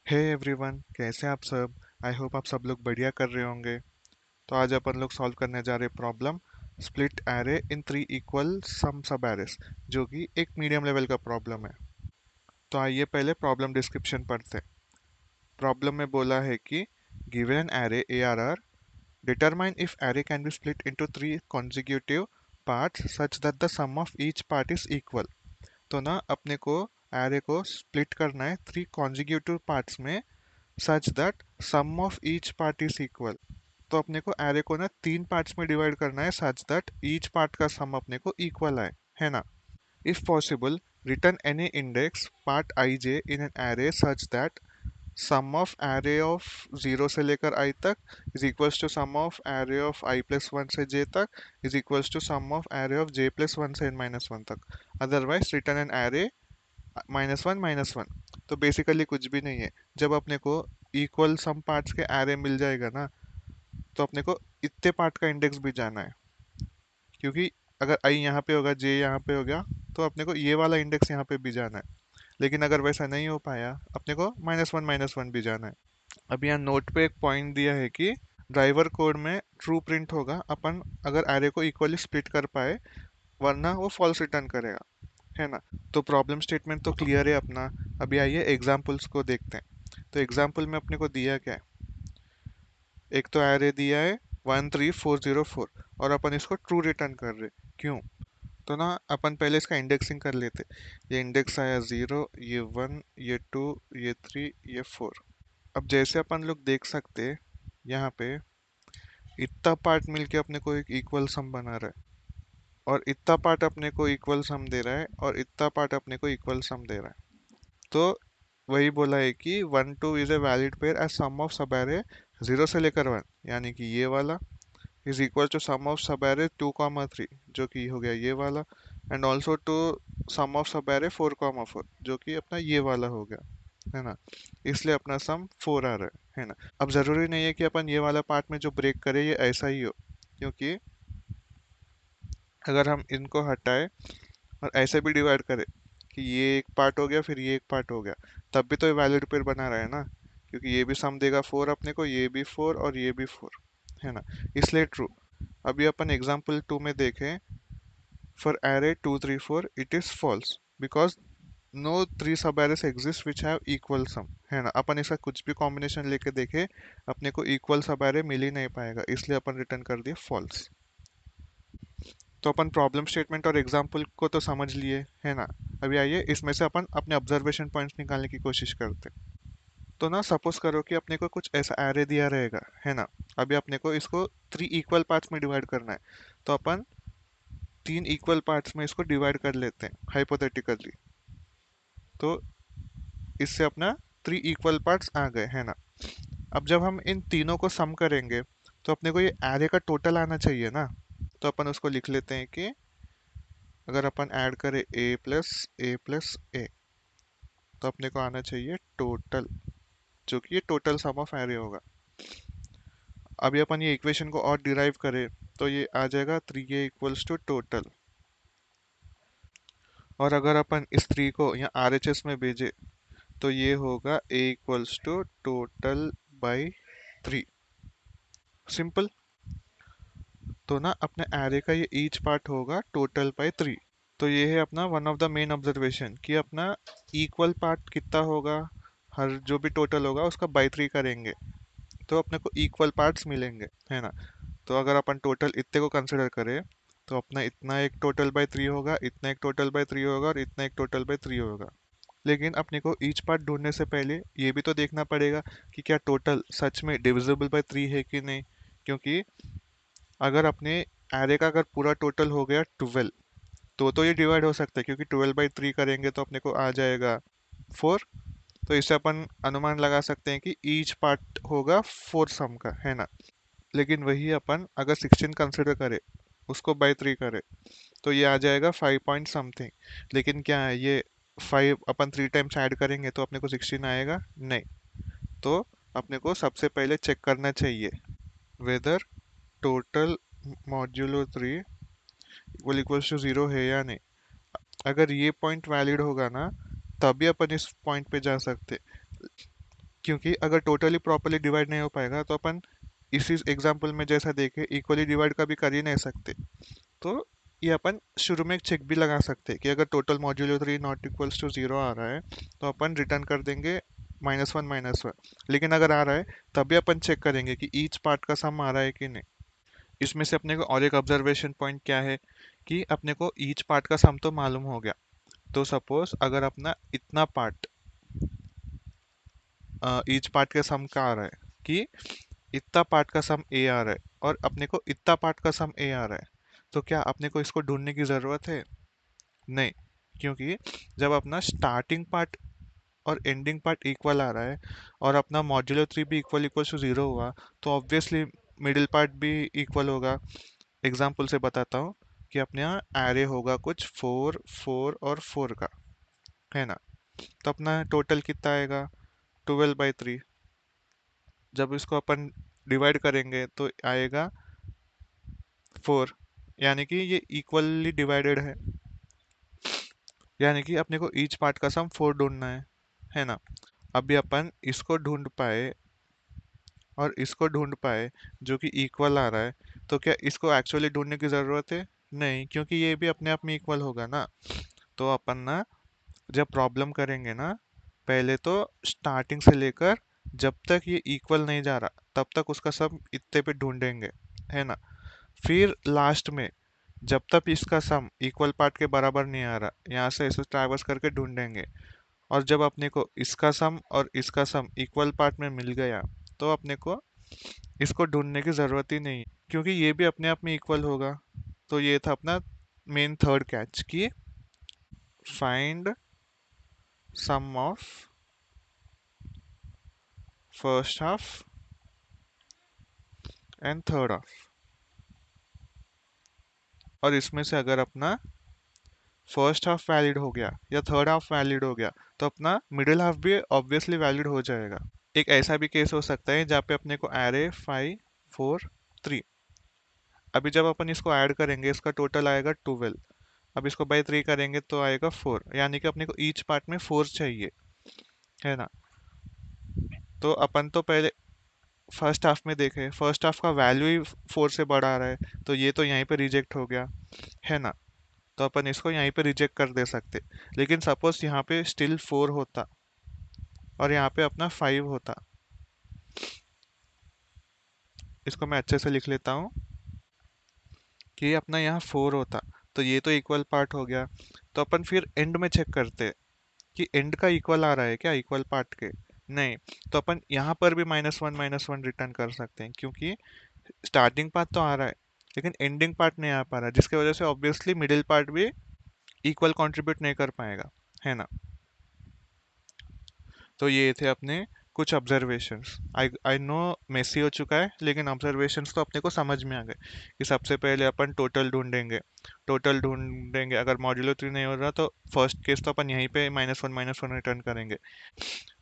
Hey everyone, कैसे हैं आप सब। आई होप आप सब लोग बढ़िया कर रहे होंगे। तो आज अपन लोग सॉल्व करने जा रहे problem split array in three equal सम सब एरेस, जो कि एक मीडियम लेवल का प्रॉब्लम है। तो आइए पहले प्रॉब्लम डिस्क्रिप्शन पढ़ते हैं। प्रॉब्लम में बोला है कि given an array A R R, determine if array can be split into three consecutive parts such that the sum of each part is equal. तो ना अपने को एरे को स्प्लिट करना है थ्री कॉन्जिक्यूटिव पार्ट्स में such that sum of each part is equal. तो अपने को एरे को ना तीन पार्ट्स में डिवाइड करना है सच दैट ईच पार्ट का सम अपने को इक्वल आए, है ना। If possible, return any index part I J in an array such that sum of array of zero से लेकर आई तक is equals to sum of array of I plus one से जे तक is equals to sum of array of J plus one से N minus one तक। Otherwise return an array -1 -1। तो basically कुछ भी नहीं है। जब अपने को इक्वल सम पार्ट्स के एरे मिल जाएगा ना, तो अपने को इतने पार्ट का इंडेक्स भी जाना है। क्योंकि अगर आई यहाँ पे होगा, जे यहाँ पे हो गया, तो अपने को ये वाला इंडेक्स यहाँ पे भी जाना है। लेकिन अगर वैसा नहीं हो पाया, अपने को -1 -1 भी जाना है। अब यहाँ नोट पे एक पॉइंट दिया है कि ड्राइवर कोड में ट्रू प्रिंट होगा अपन अगर एरे को इक्वली स्प्लिट कर पाए, वरना वो फॉल्स रिटर्न करेगा, है ना। तो प्रॉब्लम स्टेटमेंट तो क्लियर है अपना। अभी आइए एग्जाम्पल्स को देखते हैं। तो एग्जाम्पल में अपने को दिया क्या है। एक तो एरे दिया है 13404 और अपन इसको ट्रू रिटर्न कर रहे। क्यों? तो ना अपन पहले इसका इंडेक्सिंग कर लेते। ये इंडेक्स आया 0, ये 1, ये 2, ये 3, ये 4। अब जैसे अपन लोग देख सकते यहाँ पे इतना पार्ट मिलके अपने को एक इक्वल सम बना रहा है, और इतना पार्ट अपने को इक्वल सम दे रहा है, और इतना पार्ट अपने को इक्वल सम दे रहा है। तो वही बोला है कि 1 2 is a valid pair as sum of sub array 0 से लेकर 1, यानी कि ये वाला is equal to sum of sub array 2 3, जो कि हो गया ये वाला, and also to sum of sub array 4 4, जो कि अपना ये वाला हो गया, है ना। इसलिए अपना सम 4 आ रहा है ना। अब ज़रूरी नहीं है कि अपन ये वाला पार्ट में जो ब्रेक करें ये ऐसा ही हो, क्योंकि अगर हम इनको हटाए और ऐसे भी डिवाइड करें कि ये एक पार्ट हो गया फिर ये एक पार्ट हो गया, तब भी तो ये वैलिड पेयर बना रहा है ना। क्योंकि ये भी सम देगा 4 अपने को, ये भी 4 और ये भी 4, है ना। इसलिए ट्रू। अभी अपन एग्जांपल 2 में देखें, for array 2 3 4 it is false because no three sub arrays exist which have equal sum, है ना। अपन इसका कुछ भी कॉम्बिनेशन लेके देखे, अपने को इक्वल सब एरे मिल ही नहीं पाएगा, इसलिए अपन रिटर्न कर दिए फॉल्स। तो अपन प्रॉब्लम स्टेटमेंट और एग्जाम्पल को तो समझ लिए, है ना। अभी आइए इसमें से अपन अपने ऑब्जर्वेशन पॉइंट्स निकालने की कोशिश करते हैं। तो ना सपोज करो कि अपने को कुछ ऐसा एरे दिया रहेगा, है ना। अभी अपने को इसको थ्री इक्वल पार्ट्स में डिवाइड करना है। तो अपन तीन इक्वल पार्ट्स में इसको डिवाइड कर लेते हैं हाइपोथेटिकली। तो इससे अपना थ्री इक्वल पार्ट्स आ गए, है ना। अब जब हम इन तीनों को सम करेंगे, तो अपने को ये एरे का टोटल आना चाहिए ना। तो अपन उसको लिख लेते हैं कि अगर अपन ऐड करें a प्लस ए, तो अपने को आना चाहिए टोटल, जो कि ये टोटल सम ऑफ एरे होगा। अभी अपन ये इक्वेशन को और डिराइव करें, तो ये आ जाएगा 3a इक्वल्स टू टोटल। और अगर अपन इस 3 को यहाँ RHS में भेजे, तो ये होगा a equals to total by 3। Simple. तो ना अपने एरे का ये ईच पार्ट होगा टोटल बाई 3। तो ये है अपना one of the main observation कि अपना इक्वल पार्ट कितना होगा, हर जो भी टोटल होगा उसका बाई 3 करेंगे, तो अपने को इक्वल पार्ट्स मिलेंगे, है ना। तो अगर अपन टोटल इतने को कंसिडर करें, तो अपना इतना एक टोटल बाई 3 होगा, इतना एक टोटल बाई 3 होगा, और इतना एक टोटल बाई 3 होगा। लेकिन अपने को ईच पार्ट ढूंढने से पहले ये भी तो देखना पड़ेगा कि क्या टोटल सच में डिविजिबल बाई 3 है कि नहीं। क्योंकि अगर अपने एरे का अगर पूरा टोटल हो गया 12, तो ये डिवाइड हो सकता है, क्योंकि 12/3 करेंगे तो अपने को आ जाएगा 4। तो इससे अपन अनुमान लगा सकते हैं कि ईच पार्ट होगा 4 सम का, है ना। लेकिन वही अपन अगर 16 कंसिडर करें, उसको बाई 3 करें, तो ये आ जाएगा 5 पॉइंट समथिंग। लेकिन क्या है ये 5 अपन 3 टाइम्स ऐड करेंगे तो अपने को 16 आएगा नहीं। तो अपने को सबसे पहले चेक करना चाहिए whether total modulo 3 equals to 0 है या नहीं। अगर ये पॉइंट वैलिड होगा ना, तभी अपन इस पॉइंट पे जा सकते। क्योंकि अगर टोटली प्रॉपरली डिवाइड नहीं हो पाएगा तो अपन इसी एग्जाम्पल में जैसा देखे इक्वली डिवाइड कभी कर ही नहीं सकते। तो ये अपन शुरू में एक चेक भी लगा सकते हैं कि अगर total modulo 3 not equals to 0 आ रहा है तो अपन रिटर्न कर देंगे -1 -1। लेकिन अगर आ रहा है तभी अपन चेक करेंगे कि ईच पार्ट का सम आ रहा है कि नहीं। इसमें से अपने को और एक ऑब्जर्वेशन पॉइंट क्या है कि अपने को ईच पार्ट का सम तो मालूम हो गया। तो सपोज अगर अपना इतना पार्ट ईच पार्ट के सम का आ रहा है कि इतना पार्ट का सम ए आ रहा है और अपने को इतना पार्ट का सम ए आ रहा है, तो क्या अपने को इसको ढूंढने की ज़रूरत है? नहीं, क्योंकि जब अपना स्टार्टिंग पार्ट और एंडिंग पार्ट इक्वल आ रहा है और अपना मॉड्यूलो 3 भी इक्वल इक्वल टू 0 हुआ तो ऑब्वियसली मिडिल पार्ट भी इक्वल होगा। एग्जाम्पल से बताता हूँ कि अपने यहाँ एरे होगा कुछ 4 4 और 4 का, है ना? तो अपना टोटल कितना आएगा? 12/3। जब इसको अपन डिवाइड करेंगे तो आएगा 4, यानी कि ये इक्वली डिवाइडेड यानी कि अपने को ईच पार्ट का सम 4 ढूंढना है ना? अभी अपन इसको ढूंढ पाए और इसको ढूंढ पाए जो कि इक्वल आ रहा है, तो क्या इसको एक्चुअली ढूंढने की ज़रूरत है? नहीं, क्योंकि ये भी अपने आप में इक्वल होगा ना। तो अपन ना जब प्रॉब्लम करेंगे ना, पहले तो स्टार्टिंग से लेकर जब तक ये इक्वल नहीं जा रहा तब तक उसका सम इतने पे ढूंढेंगे, है ना? फिर लास्ट में जब तक इसका सम इक्वल पार्ट के बराबर नहीं आ रहा, यहाँ से इसे ट्रैवर्स करके ढूंढेंगे। और जब अपने को इसका सम और इसका सम इक्वल पार्ट में मिल गया तो अपने को इसको ढूंढने की ज़रूरत ही नहीं है, क्योंकि ये भी अपने आप में इक्वल होगा। तो ये था अपना मेन थर्ड कैच कि find sum of first half and third half. और इसमें से अगर अपना फर्स्ट हाफ वैलिड हो गया या थर्ड हाफ वैलिड हो गया तो अपना मिडिल हाफ भी ऑब्वियसली वैलिड हो जाएगा। एक ऐसा भी केस हो सकता है जहाँ पे अपने को एरे 5 4 3, अभी जब अपन इसको ऐड करेंगे इसका टोटल आएगा 12। अब इसको बाई 3 करेंगे तो आएगा 4, यानी कि अपने को ईच पार्ट में 4 चाहिए, है ना? तो अपन तो पहले फर्स्ट हाफ में देखे, फर्स्ट हाफ का वैल्यू ही 4 से बड़ा आ रहा है, तो ये तो यहीं पे रिजेक्ट हो गया, है ना? तो अपन इसको यहीं पे रिजेक्ट कर दे सकते। लेकिन सपोज यहाँ पे स्टिल 4 होता और यहाँ पे अपना 5 होता, इसको मैं अच्छे से लिख लेता हूँ कि अपना यहाँ 4 होता, तो ये तो इक्वल पार्ट हो गया। तो अपन फिर एंड में चेक करते कि एंड का इक्वल आ रहा है क्या इक्वल पार्ट के? नहीं। तो अपन यहाँ पर भी -1 -1 रिटर्न कर सकते हैं, क्योंकि स्टार्टिंग पार्ट तो आ रहा है लेकिन एंडिंग पार्ट नहीं आ पा रहा, जिसकी वजह से ऑब्वियसली मिडिल पार्ट भी इक्वल कंट्रीब्यूट नहीं कर पाएगा, है ना? तो ये थे अपने कुछ observations. I I know messy हो चुका है, लेकिन ऑब्जर्वेशंस तो अपने को समझ में आ गए कि सबसे पहले अपन टोटल ढूंढेंगे। अगर मॉड्यूलो 3 नहीं हो रहा तो फर्स्ट केस तो अपन यहीं पे -1 -1 रिटर्न करेंगे।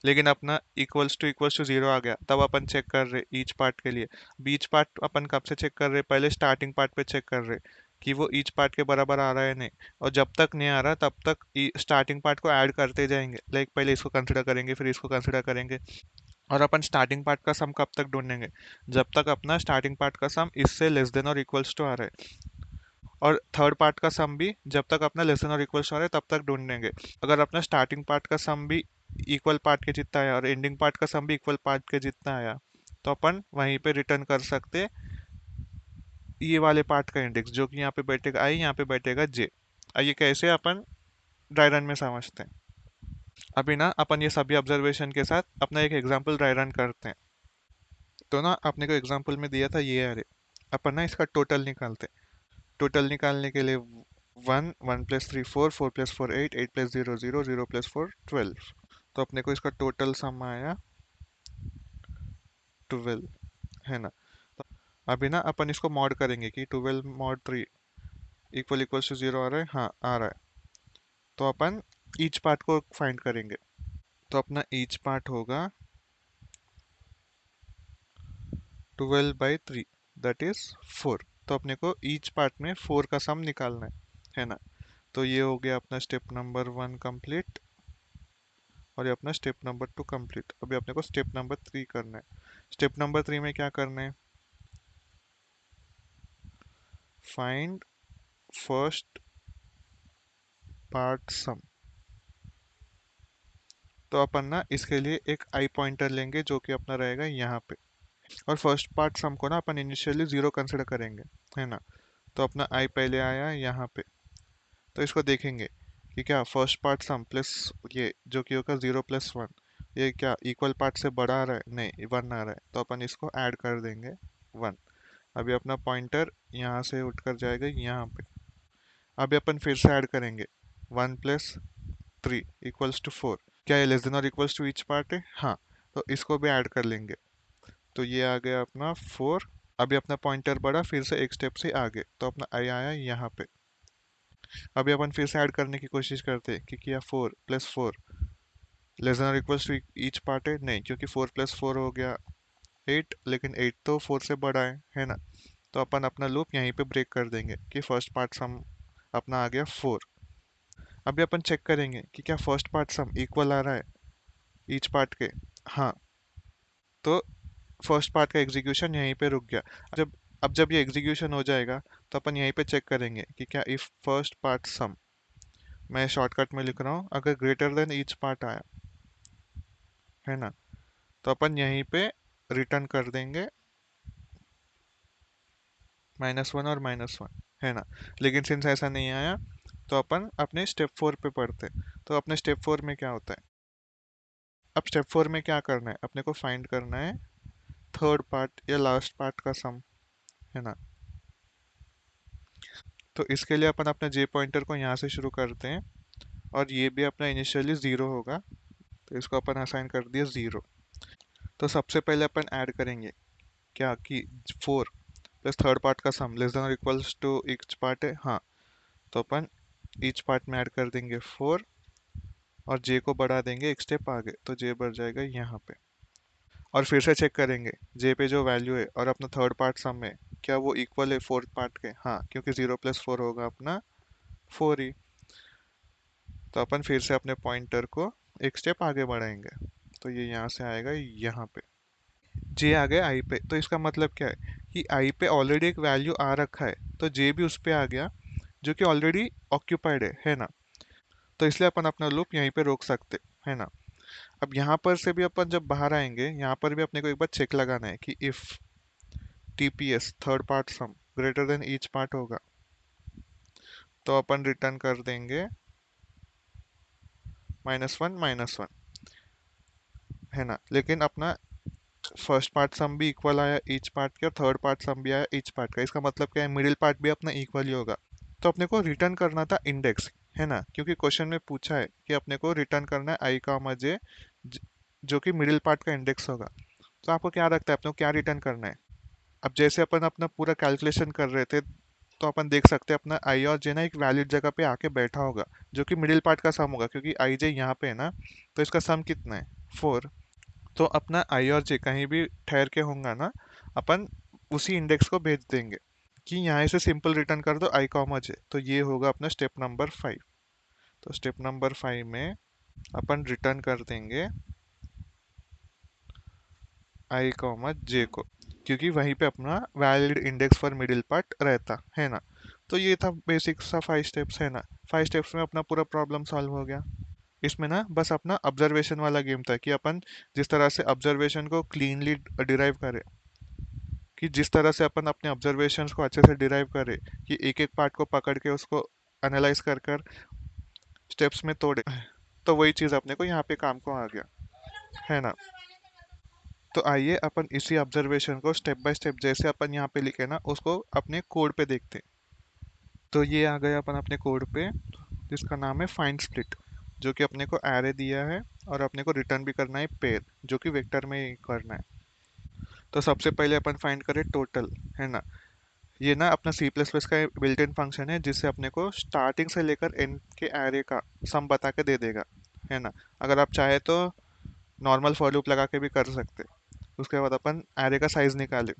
लेकिन अपना इक्वल्स टू 0 आ गया तब अपन चेक कर रहे ईच पार्ट के लिए। बीच पार्ट अपन कब से चेक कर रहे? पहले स्टार्टिंग पार्ट पे चेक कर रहे कि वो ईच पार्ट के बराबर आ रहा है नहीं। और जब तक नहीं आ रहा तब तक स्टार्टिंग पार्ट को ऐड करते जाएंगे, लाइक पहले इसको कंसिडर करेंगे फिर इसको कंसिडर करेंगे। और अपन स्टार्टिंग पार्ट का सम कब तक ढूंढेंगे? जब तक अपना स्टार्टिंग पार्ट का सम इससे लेस देन और इक्वल्स टू आ रहा है। और थर्ड पार्ट का सम भी जब तक अपना लेस देन और इक्वल्स टू आ रहा है तब तक ढूंढेंगे। अगर अपना स्टार्टिंग पार्ट का सम भी इक्वल पार्ट के जितना आया और एंडिंग पार्ट का सम भी इक्वल पार्ट के जितना आया तो अपन वहीं पे रिटर्न कर सकते ये वाले पार्ट का इंडेक्स, जो कि यहाँ पे बैठेगा आई, यहाँ पे बैठेगा जे। ये कैसे अपन ड्राई रन में समझते हैं। अभी ना अपन ये सभी ऑब्जर्वेशन के साथ अपना एक एग्जांपल ड्राई रन करते हैं। तो ना आपने को एग्जांपल में दिया था ये अरे, अपन ना इसका टोटल निकालते हैं। टोटल निकालने के लिए 1 1 + 3 4 4 + 4 8 8 + 0 0 0 + 4 12। तो अपने को इसका टोटल सम आया 12, है ना? तो अभी ना अपन इसको मॉड करेंगे कि 12 mod 3 इक्वल इक्वल्स टू 0 आ रहा है, हाँ आ रहा है। तो अपन ईच पार्ट को फाइंड करेंगे। तो अपना ईच पार्ट होगा 12/3, दैट इज 4। तो अपने को ईच पार्ट में 4 का सम निकालना है ना? तो ये हो गया अपना स्टेप नंबर 1 कंप्लीट। और ये अपना स्टेप नंबर 2 कंप्लीट। अभी अपने को स्टेप नंबर 3 करना है। स्टेप नंबर 3 में क्या करना है, फाइंड फर्स्ट पार्ट सम। तो अपन ना इसके लिए एक आई पॉइंटर लेंगे जो कि अपना रहेगा यहाँ पे, और फर्स्ट पार्ट सम को ना अपन इनिशियली जीरो कंसिडर करेंगे, है ना। तो अपना आई पहले आया यहाँ पे, तो इसको देखेंगे कि क्या फर्स्ट पार्ट सम प्लस ये जो कि होगा 0 + 1, ये क्या इक्वल पार्ट से बड़ा आ रहा है, नहीं 1 आ रहा है, तो अपन इसको ऐड कर देंगे 1। अभी अपना पॉइंटर यहाँ से उठकर जाएगा यहाँ पे। अभी अपन फिर से ऐड करेंगे 1 + 3 = 4। क्या ये लेस देन और इक्वल्स टू ईच पार्ट है, हाँ। तो इसको भी ऐड कर लेंगे, तो ये आ गया अपना 4। अभी अपना पॉइंटर बढ़ा फिर से एक स्टेप से आगे, तो अपना आई आया यहाँ पे। अभी अपन फिर से ऐड करने की कोशिश करते हैं कि क्या 4 + 4 लेस देन और इक्वल्स टू ईच पार्ट है, नहीं, क्योंकि 4 + 4 हो गया 8, लेकिन 8 तो 4 से बड़ा है ना। तो अपन अपना लूप यहीं पे ब्रेक कर देंगे कि फर्स्ट पार्ट सम अपना आ गया 4। अभी अपन चेक करेंगे कि क्या फर्स्ट पार्ट सम इक्वल आ रहा है ईच पार्ट के, हाँ। तो फर्स्ट पार्ट का एग्जीक्यूशन यहीं पे रुक गया। जब अब जब ये एग्जीक्यूशन हो जाएगा तो अपन यहीं पे चेक करेंगे कि क्या इफ फर्स्ट पार्ट सम, मैं शॉर्टकट में लिख रहा हूँ, अगर ग्रेटर देन ईच पार्ट आया, है ना, तो अपन यहीं पे रिटर्न कर देंगे -1 और -1, है ना। लेकिन सिंस ऐसा नहीं आया तो अपन अपने स्टेप 4 पे पढ़ते हैं। तो अपने स्टेप 4 में क्या होता है, अब स्टेप 4 में क्या करना है, अपने को फाइंड करना है थर्ड पार्ट या लास्ट पार्ट का सम, है ना। तो इसके लिए अपन अपने जे पॉइंटर को यहाँ से शुरू करते हैं, और ये भी अपना इनिशियली 0 होगा, तो इसको अपन असाइन कर दिया 0। तो सबसे पहले अपन ऐड करेंगे क्या कि 4 प्लस थर्ड पार्ट का सम लेस देन और इक्वल्स टू ईच पार्ट है, हाँ। तो अपन ईच पार्ट में ऐड कर देंगे 4, और जे को बढ़ा देंगे एक स्टेप आगे, तो जे बढ़ जाएगा यहाँ पे। और फिर से चेक करेंगे जे पे जो वैल्यू है और अपना थर्ड पार्ट सम में क्या वो इक्वल है फोर्थ पार्ट के, हाँ, क्योंकि 0 + 4 होगा अपना 4 ही। तो अपन फिर से अपने पॉइंटर को एक स्टेप आगे बढ़ाएंगे, तो ये यहाँ से आएगा यहाँ पे। जे आ गया आई पे, तो इसका मतलब क्या है कि आई पे ऑलरेडी एक वैल्यू आ रखा है, तो जे भी उस पे आ गया जो कि ऑलरेडी ऑक्यूपाइड है ना। तो इसलिए अपन अपना लूप यहीं पे रोक सकते, है ना। अब यहाँ पर से भी अपन जब बाहर आएंगे, यहाँ पर भी अपने को एक बार चेक लगाना है कि if TPS third part some greater than each part होगा, तो अपन रिटर्न कर देंगे -1 -1, है ना। लेकिन अपना फर्स्ट पार्ट सम भी इक्वल आया ईच पार्ट के, और थर्ड पार्ट सम भी आया ईच पार्ट का। इसका मतलब क्या है, मिडिल पार्ट भी अपना इक्वल ही होगा। तो अपने को रिटर्न करना था इंडेक्स, है ना, क्योंकि क्वेश्चन में पूछा है कि अपने को रिटर्न करना है आई का जे, जो कि मिडिल पार्ट का इंडेक्स होगा। तो आपको क्या लगता है अपने को क्या रिटर्न करना है। अब जैसे अपन अपना पूरा कैलकुलेशन कर रहे थे, तो अपन देख सकते हैं अपना आई और जे ना एक वैलिड जगह पे आके बैठा होगा, जो कि मिडिल पार्ट का सम होगा, क्योंकि आई जे यहाँ पे है ना। तो इसका सम कितना है 4। तो अपना आई और जे कहीं भी ठहर के होगा ना, अपन उसी इंडेक्स को भेज देंगे कि यहाँ से सिंपल रिटर्न कर दो i, जे। तो ये होगा अपना स्टेप नंबर 5। तो स्टेप नंबर 5 में अपन रिटर्न कर देंगे i, जे को, क्योंकि वहीं पे अपना valid index for middle part रहता है ना। तो ये था बेसिक सा 5 स्टेप्स, है ना। 5 स्टेप्स में अपना पूरा प्रॉब्लम सॉल्व हो गया। इसमें ना बस अपना ऑब्जर्वेशन वाला गेम था कि अपन जिस तरह से ऑब्जर्वेशन को क्लीनली डिराइव करें, कि जिस तरह से अपन अपने ऑब्जर्वेशंस को अच्छे से डिराइव करें, कि एक एक पार्ट को पकड़ के उसको एनालाइज कर कर स्टेप्स में तोड़े। तो वही चीज़ अपने को यहाँ पे काम को आ गया, है ना। तो आइए अपन इसी ऑब्जर्वेशन को स्टेप बाय स्टेप जैसे अपन यहाँ पे लिखे ना उसको अपने कोड पे देखते हैं। तो ये आ गया अपन अपने कोड पे, जिसका नाम है फाइंड स्प्लिट, जो कि अपने को एरे दिया है, और अपने को रिटर्न भी करना है पेयर, जो कि वेक्टर में ही करना है। तो सबसे पहले अपन फाइंड करें टोटल, है ना। ये ना अपना सी प्लस प्लस का बिल्ट इन फंक्शन है, जिससे अपने को स्टार्टिंग से लेकर एंड के एरे का सम बता के दे देगा, है ना। अगर आप चाहे तो नॉर्मल फॉर लूप लगा के भी कर सकते। उसके बाद अपन एरे का साइज निकाले,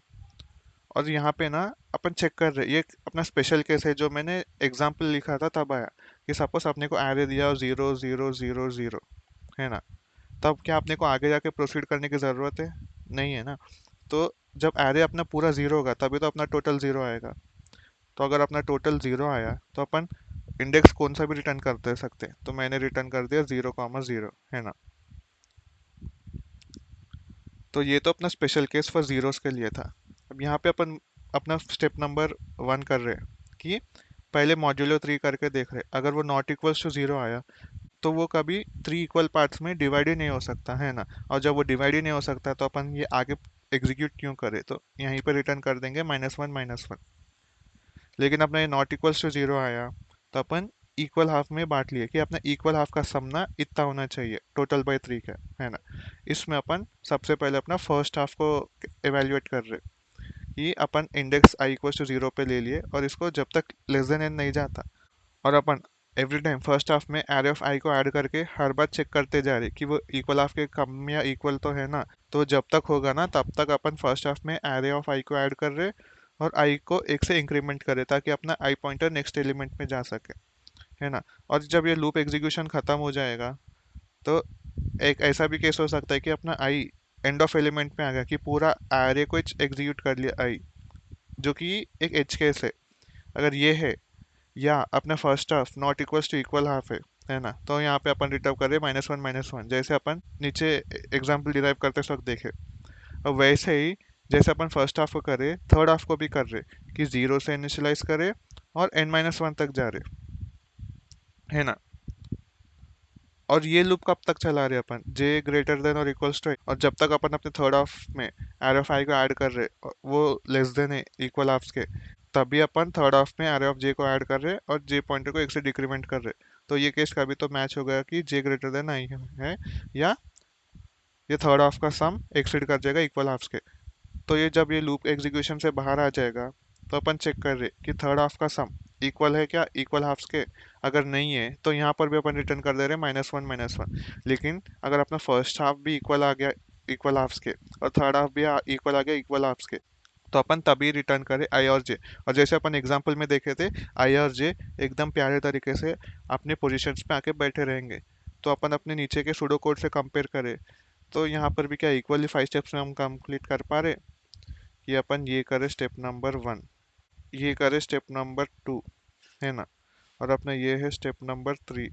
और यहाँ पे ना अपन चेक कर रहे, ये अपना स्पेशल केस है जो मैंने एग्जाम्पल लिखा था तब आया, कि सपोज अपने को एरे दिया 0 0 0 0, है ना। तब क्या अपने को आगे जाके प्रोसीड करने की ज़रूरत है? नहीं है ना। तो जब एरे अपना पूरा ज़ीरो होगा तभी तो अपना टोटल ज़ीरो आएगा। तो अगर अपना टोटल ज़ीरो आया तो अपन इंडेक्स कौन सा भी रिटर्न कर दे सकते हैं। तो मैंने रिटर्न कर दिया 0,0, है ना। तो ये तो अपना स्पेशल केस फॉर ज़ीरोस के लिए था। अब यहाँ पे अपन अपना स्टेप नंबर 1 कर रहे हैं कि पहले मॉड्यूलो 3 करके देख रहे हैं। अगर वो नॉट इक्वल्स टू 0 आया तो वो कभी 3 इक्वल पार्ट्स में डिवाइड ही नहीं हो सकता, है ना। और जब वो डिवाइड ही नहीं हो सकता तो अपन ये आगे एग्जीक्यूट क्यों करें। तो यहीं पे रिटर्न कर देंगे -1 -1। लेकिन अपना ये नॉट इक्वल्स टू 0 आया तो अपन इक्वल हाफ में बांट लिए कि अपना इक्वल हाफ का सम ना इतना होना चाहिए टोटल बाई 3 का, है ना। इसमें अपन सबसे पहले अपना फर्स्ट हाफ को एवेल्युएट कर रहे कि अपन इंडेक्स आई इक्वल्स टू 0 पे ले लिए और इसको जब तक लेस देन n नहीं जाता, और अपन एवरी टाइम फर्स्ट हाफ में एरे ऑफ आई को ऐड करके हर बार चेक करते जा रहे कि वो इक्वल हाफ के कम या इक्वल तो है ना। तो जब तक होगा ना तब तक अपन फर्स्ट हाफ में एरे ऑफ आई को ऐड कर रहे और आई को एक से इंक्रीमेंट करे ताकि अपना आई पॉइंटर नेक्स्ट एलिमेंट में जा सके, है ना। और जब ये लूप एग्जीक्यूशन खत्म हो जाएगा तो एक ऐसा भी केस हो सकता है कि अपना आई एंड ऑफ एलिमेंट में आ गया कि पूरा एरे को एग्जीक्यूट कर लिया आई, जो कि एक एज केस है। अगर ये है या अपना first half not equals to equal half है ना। तो यहाँ पे अपन रिटर्न कर रहे -1 -1 जैसे अपन नीचे एग्जाम्पल डिराइव करते वक्त देखे। और वैसे ही जैसे अपन फर्स्ट हाफ को करे थर्ड हाफ को भी कर रहे कि जीरो से इनिशियलाइज करे और n-1 तक जा रहे, है ना। और ये लूप कब तक चला रहे अपन j ग्रेटर देन और इक्वल्स टू, और जब तक अपन अपने थर्ड हाफ में एरे ऑफ आई को ऐड कर रहे और वो लेस देन है इक्वल हाफ्स के, तभी अपन थर्ड हाफ में एरे ऑफ j को ऐड कर रहे और j पॉइंटर को एक से डिक्रीमेंट कर रहे। तो ये केस कभी तो मैच हो गया कि j ग्रेटर देन आई है, या ये थर्ड हाफ का सम एक्सीड कर जाएगा इक्वल हाफ्स के। तो ये जब ये लूप एग्जीक्यूशन से बाहर आ जाएगा तो अपन चेक कर रहे कि थर्ड हाफ का सम इक्वल है क्या इक्वल हाफ्स के। अगर नहीं है तो यहाँ पर भी अपन रिटर्न कर दे रहे -1 -1। लेकिन अगर अपना फर्स्ट हाफ भी इक्वल आ गया इक्वल हाफ्स के और थर्ड हाफ भी इक्वल आ गया इक्वल हाफ्स के, तो अपन तभी रिटर्न करें आई और जे। और जैसे अपन एग्जाम्पल में देखे थे आई और जे एकदम प्यारे तरीके से अपने पोजिशंस पे आके बैठे रहेंगे। तो अपन अपने नीचे के सूडो कोड से कंपेयर करें तो यहाँ पर भी क्या इक्वली 5 स्टेप्स में हम कंप्लीट कर पा रहे कि अपन ये करें स्टेप नंबर 1, ये करें स्टेप नंबर 2, है ना। और अपना ये है स्टेप नंबर 3,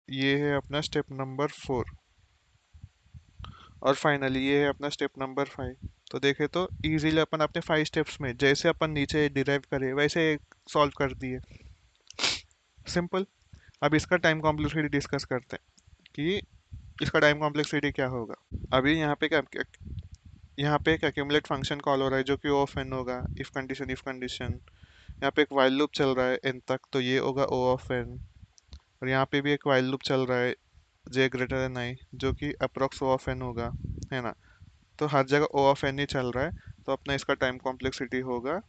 ये है अपना स्टेप नंबर 4, और फाइनली ये है अपना स्टेप नंबर 5। तो देखे तो इजीली अपन अपने 5 स्टेप्स में जैसे अपन नीचे डिराइव करे वैसे सॉल्व कर दिए, सिंपल। अब इसका टाइम कॉम्प्लेक्सिटी डिस्कस करते हैं कि इसका टाइम कॉम्प्लेक्सिटी क्या होगा। अभी यहाँ पे एक एक्यूमुलेट फंक्शन कॉल हो रहा है जो कि ओ ऑफ एन होगा, इफ कंडीशन। यहाँ पे एक वाइल लूप चल रहा है एन तक तो ये होगा ओ ऑफ एन। और यहाँ पे भी एक वाइल लूप चल रहा है जे ग्रेटर देन आई जो कि अप्रोक्स ओ ऑफ एन होगा, है ना। तो हर जगह ओ ऑफ एन ही चल रहा है। तो अपना इसका टाइम कॉम्प्लेक्सिटी होगा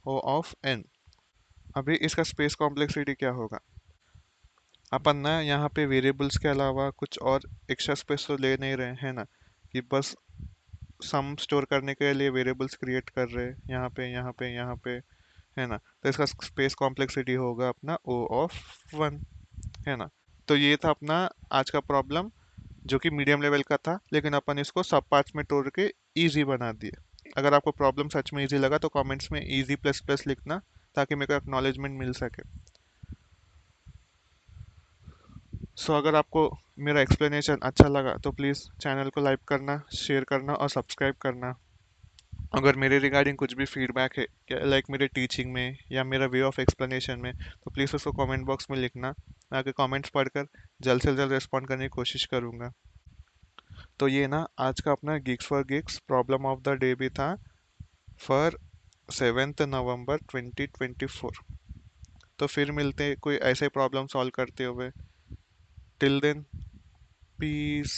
ओ ऑफ एन। अभी इसका स्पेस कॉम्प्लेक्सिटी क्या होगा। अपन ना यहाँ पे वेरिएबल्स के अलावा कुछ और एक्स्ट्रा स्पेस तो ले नहीं रहे हैं ना, कि बस सम स्टोर करने के लिए वेरिएबल्स क्रिएट कर रहे हैं यहाँ पे यहाँ पे यहाँ पे, है ना। तो इसका स्पेस कॉम्प्लेक्सिटी होगा अपना ओ ऑफ 1, है ना। तो ये था अपना आज का प्रॉब्लम जो कि मीडियम लेवल का था, लेकिन अपन इसको सब पार्ट्स में तोड़ के इजी बना दिए। अगर आपको प्रॉब्लम सच में इजी लगा तो कमेंट्स में इजी प्लस प्लस लिखना ताकि मेरे को एक्नॉलेजमेंट मिल सके। सो अगर आपको मेरा एक्सप्लेनेशन अच्छा लगा तो प्लीज़ चैनल को लाइक करना, शेयर करना और सब्सक्राइब करना। अगर मेरे रिगार्डिंग कुछ भी फीडबैक है क्या लाइक मेरे टीचिंग में या मेरा वे ऑफ एक्सप्लेनेशन में तो प्लीज़ उसको कमेंट बॉक्स में लिखना। मैं आके कमेंट्स पढ़कर जल्द से जल्द रिस्पॉन्ड करने की कोशिश करूँगा। तो ये ना आज का अपना gigs for gigs problem of the day भी था फॉर 7 नवंबर 2024। तो फिर मिलते हैं कोई ऐसे प्रॉब्लम सॉल्व करते हुए। Till then, piece.